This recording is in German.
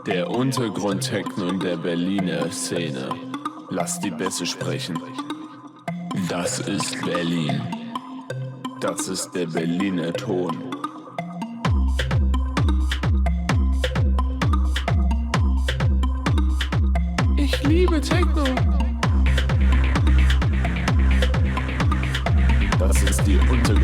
Der Untergrund-Techno in der Berliner Szene. Lass die Bässe sprechen. Das ist Berlin. Das ist der Berliner Ton. Ich liebe Techno. Das ist die Untergrund.